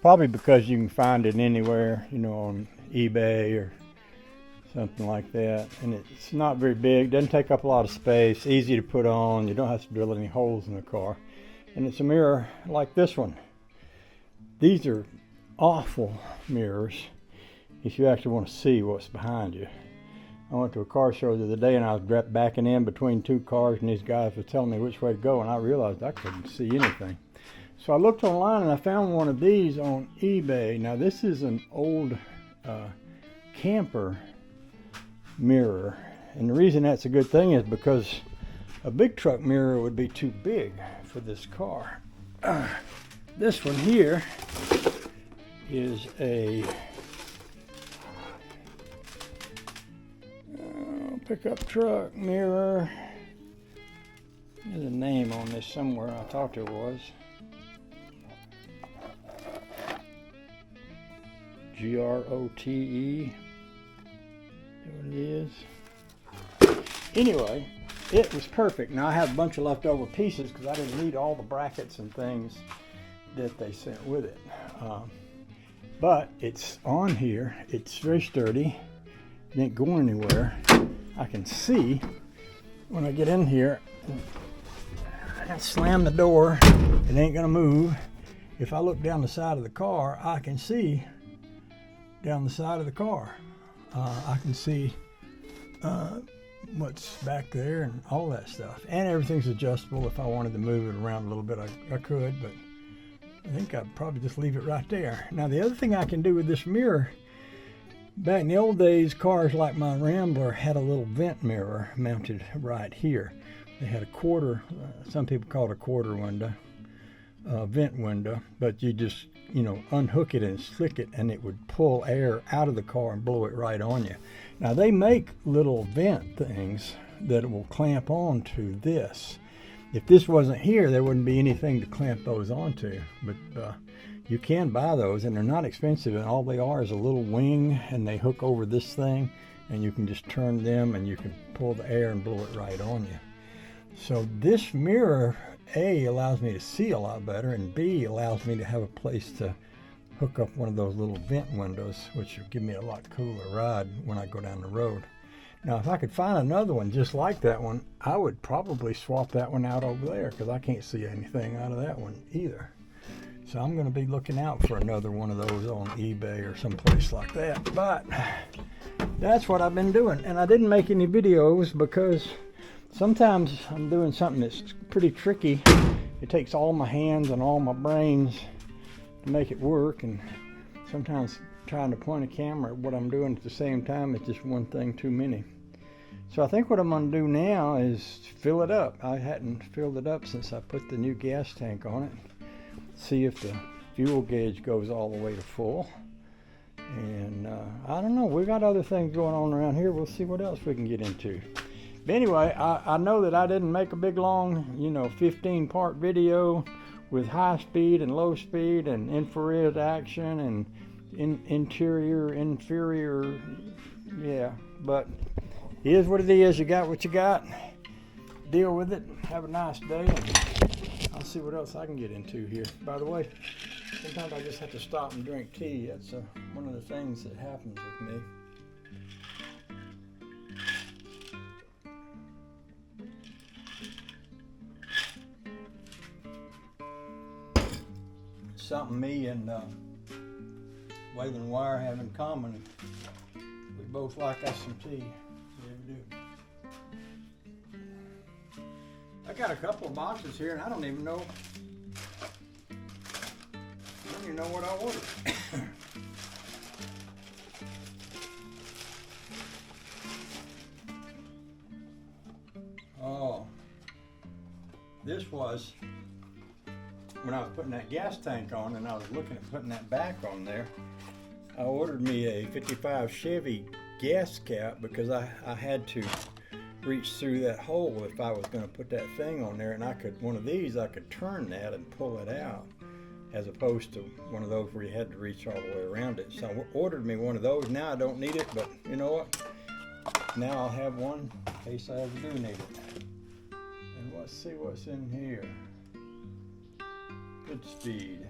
probably because you can find it anywhere, you know, on eBay or something like that. And it's not very big, doesn't take up a lot of space, easy to put on, you don't have to drill any holes in the car. And it's a mirror like this one. These are awful mirrors if you actually want to see what's behind you. I went to a car show the other day and I was backing in between two cars and these guys were telling me which way to go and I realized I couldn't see anything. So I looked online and I found one of these on eBay. Now this is an old camper mirror, and the reason that's a good thing is because a big truck mirror would be too big for this car. This one here is a pickup truck mirror. There's a name on this somewhere, I thought there was. GROTE. What it is. Anyway, it was perfect. Now I have a bunch of leftover pieces because I didn't need all the brackets and things that they sent with it. But it's on here. It's very sturdy. It ain't going anywhere. I can see when I get in here. I slam the door. It ain't gonna move. If I look down the side of the car, I can see down the side of the car. I can see what's back there and all that stuff. And everything's adjustable. If I wanted to move it around a little bit, I could, but I think I'd probably just leave it right there. Now, the other thing I can do with this mirror, back in the old days, cars like my Rambler had a little vent mirror mounted right here. They had a quarter, some people call it a quarter window, vent window, but you just, you know, unhook it and slick it and it would pull air out of the car and blow it right on you. Now they make little vent things that will clamp on to this. If this wasn't here, there wouldn't be anything to clamp those onto, but you can buy those and they're not expensive, and all they are is a little wing and they hook over this thing and you can just turn them and you can pull the air and blow it right on you. So this mirror, A, allows me to see a lot better, and B, allows me to have a place to hook up one of those little vent windows, which will give me a lot cooler ride when I go down the road. Now, if I could find another one just like that one, I would probably swap that one out over there because I can't see anything out of that one either. So I'm going to be looking out for another one of those on eBay or someplace like that. But that's what I've been doing. And I didn't make any videos because sometimes I'm doing something that's pretty tricky. It takes all my hands and all my brains to make it work, and sometimes trying to point a camera at what I'm doing at the same time is just one thing too many. So I think what I'm going to do now is fill it up. I hadn't filled it up since I put the new gas tank on it. See if the fuel gauge goes all the way to full. And I don't know, we got other things going on around here. We'll see what else we can get into. But anyway, I know that I didn't make a big long, 15-part video with high speed and low speed and infrared action and interior, inferior, yeah. But it is what it is. You got what you got. Deal with it. Have a nice day. And I'll see what else I can get into here. By the way, sometimes I just have to stop and drink tea. That's one of the things that happens with me. Something me and Waylon Wire have in common. We both like us some tea. We do. I got a couple of boxes here and I don't even know what I ordered. Oh, this was when I was putting that gas tank on and I was looking at putting that back on there. I ordered me a 55 Chevy gas cap because I had to reach through that hole if I was going to put that thing on there, and one of these I could turn that and pull it out, as opposed to one of those where you had to reach all the way around it. So I ordered me one of those. Now I don't need it, but you know what? Now I'll have one in case I ever do need it. And let's see what's in here. Good speed.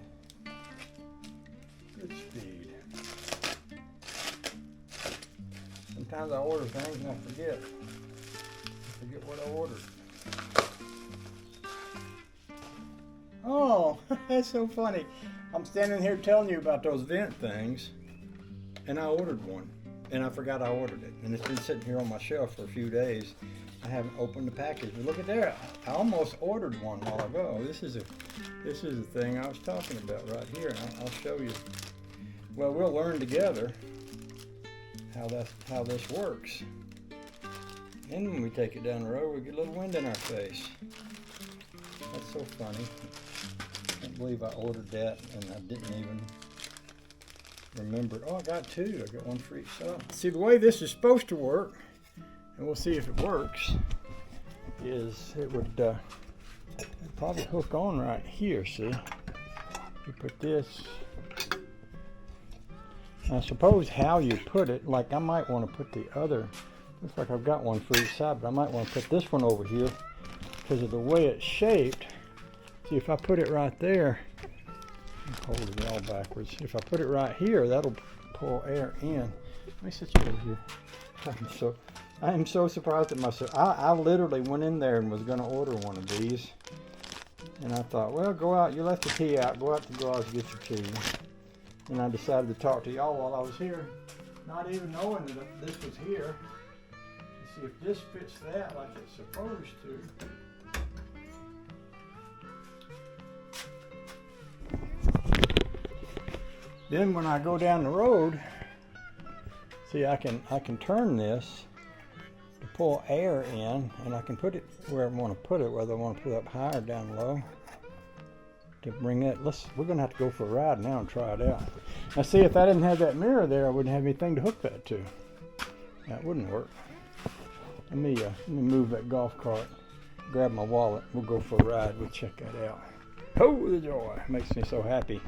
Sometimes I order things and I forget what I ordered. Oh, that's so funny. I'm standing here telling you about those vent things, and I ordered one, and I forgot I ordered it, and it's been sitting here on my shelf for a few days. I haven't opened the package, but look at there. I almost ordered one while ago. This is the thing I was talking about right here. I'll show you. Well, we'll learn together how this works. And when we take it down the road, we get a little wind in our face. That's so funny. I can't believe I ordered that and I didn't even remember. Oh, I got two. I got one for each side. See, the way this is supposed to work, and we'll see if it works, is it would probably hook on right here, see? You put this. I suppose how you put it, like I might want to put the other, looks like I've got one for each side, but I might want to put this one over here because of the way it's shaped. See, if I put it right there, hold it all backwards. If I put it right here, that'll pull air in. Let me sit you over here. I am so surprised at myself. I literally went in there and was going to order one of these. And I thought, well, go out. You left the tea out. Go out to the garage and get your tea. And I decided to talk to y'all while I was here, not even knowing that this was here. To see if this fits that like it's supposed to. Then when I go down the road, see, I can turn this to pull air in, and I can put it where I want to put it, whether I want to put it up high or down low. To bring that, we're gonna have to go for a ride now and try it out. Now, see, if I didn't have that mirror there, I wouldn't have anything to hook that to. That wouldn't work. Let me move that golf cart, grab my wallet. We'll go for a ride. We'll check that out. Oh, the joy! Makes me so happy.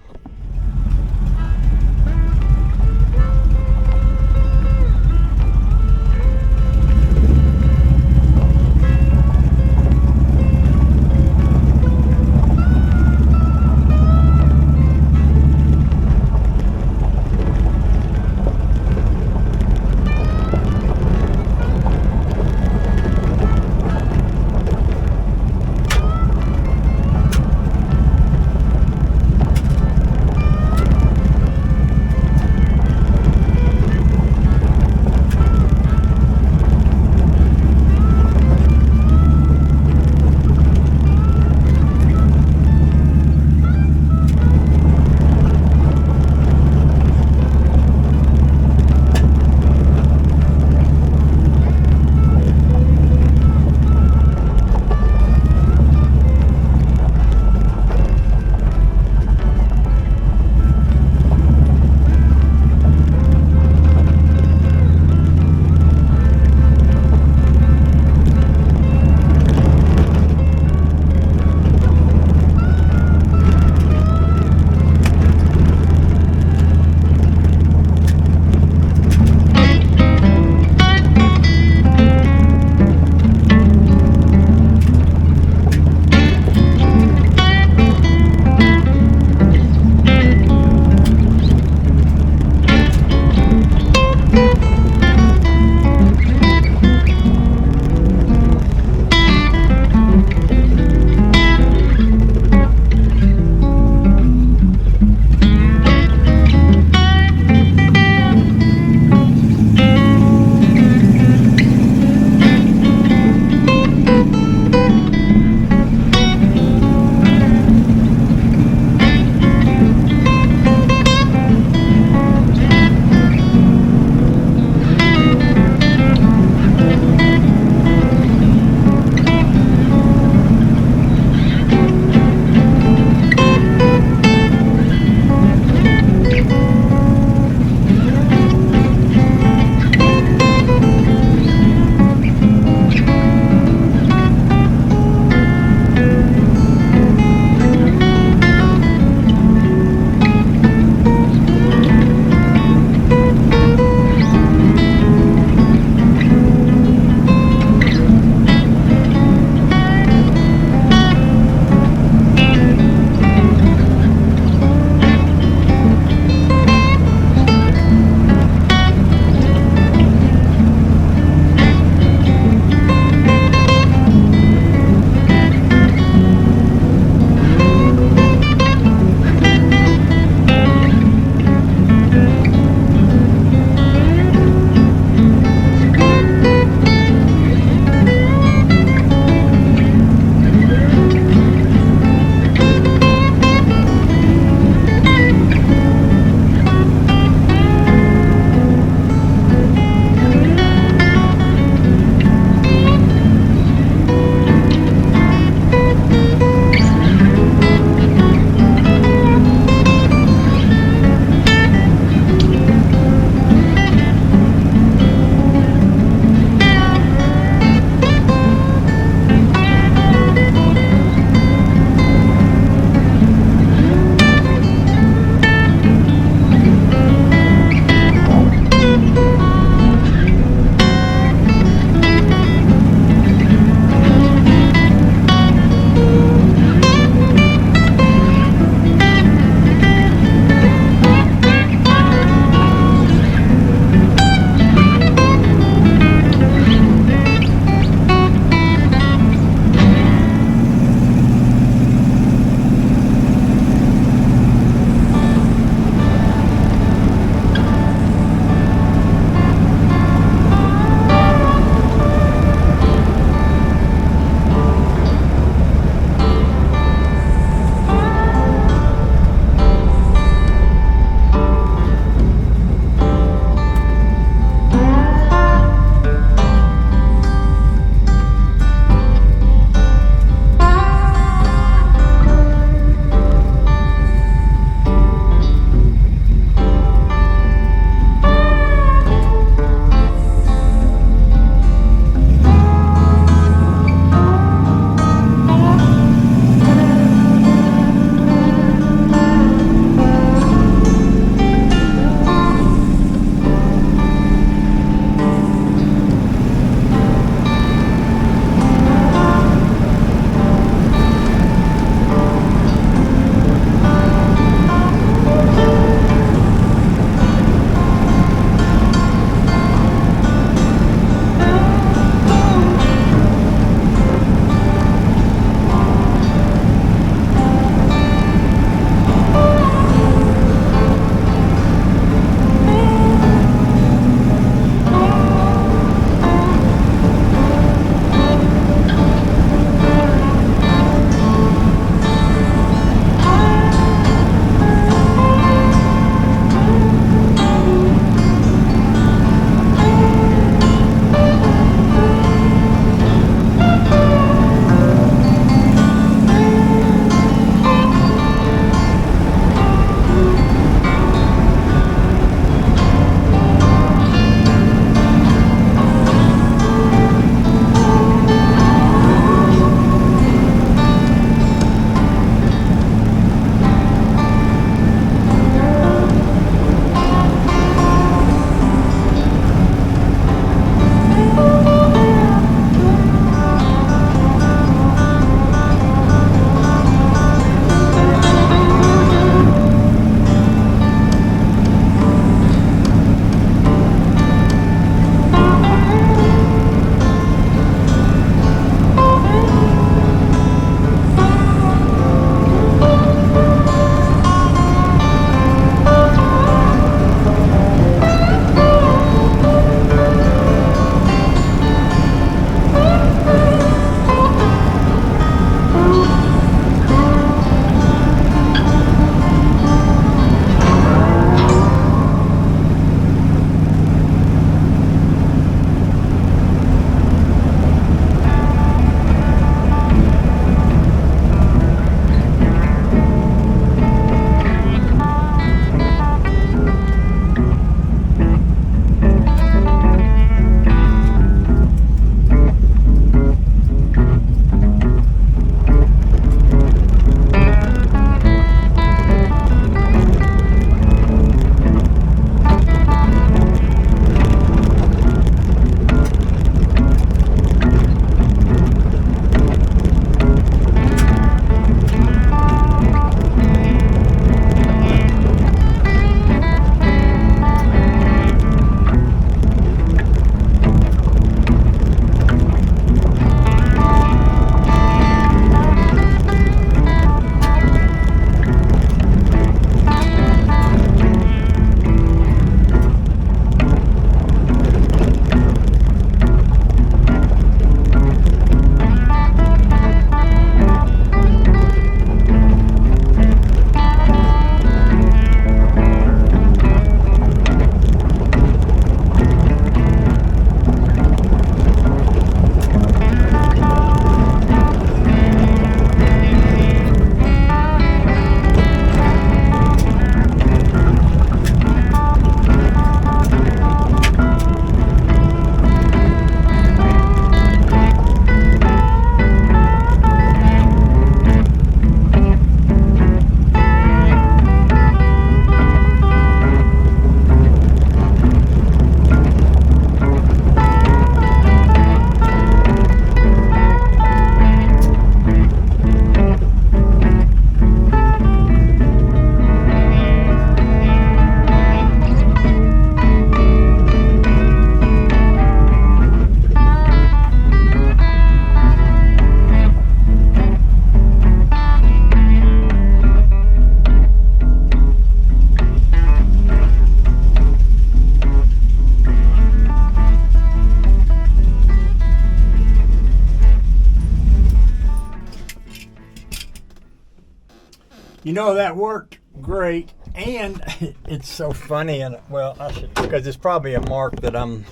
You know, that worked great, and it's so funny, and well, I should, because it's probably a mark that I'm,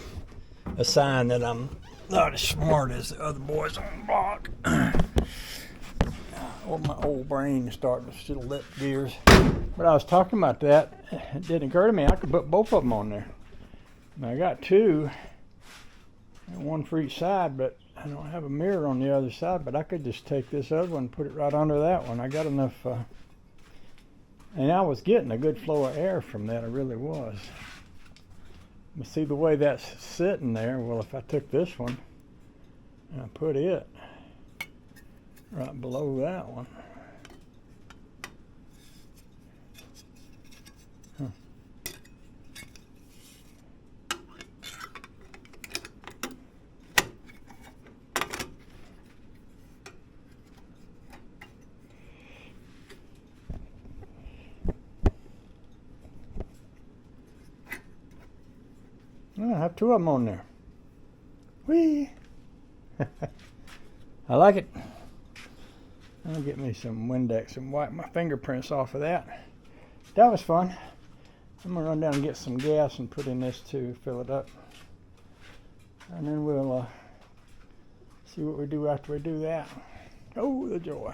a sign that I'm not as smart as the other boys on the block. Well, my old brain is starting to still lip gears. But I was talking about that. It didn't occur to me I could put both of them on there. Now I got two, and one for each side, but I don't have a mirror on the other side. But I could just take this other one and put it right under that one. I got enough, and I was getting a good flow of air from that. I really was. But see the way that's sitting there? Well, if I took this one and I put it right below that one. I have two of them on there. Whee! I like it. I'll get me some Windex and wipe my fingerprints off of that. That was fun. I'm gonna run down and get some gas and put in this too, fill it up. And then we'll see what we do after we do that. Oh, the joy.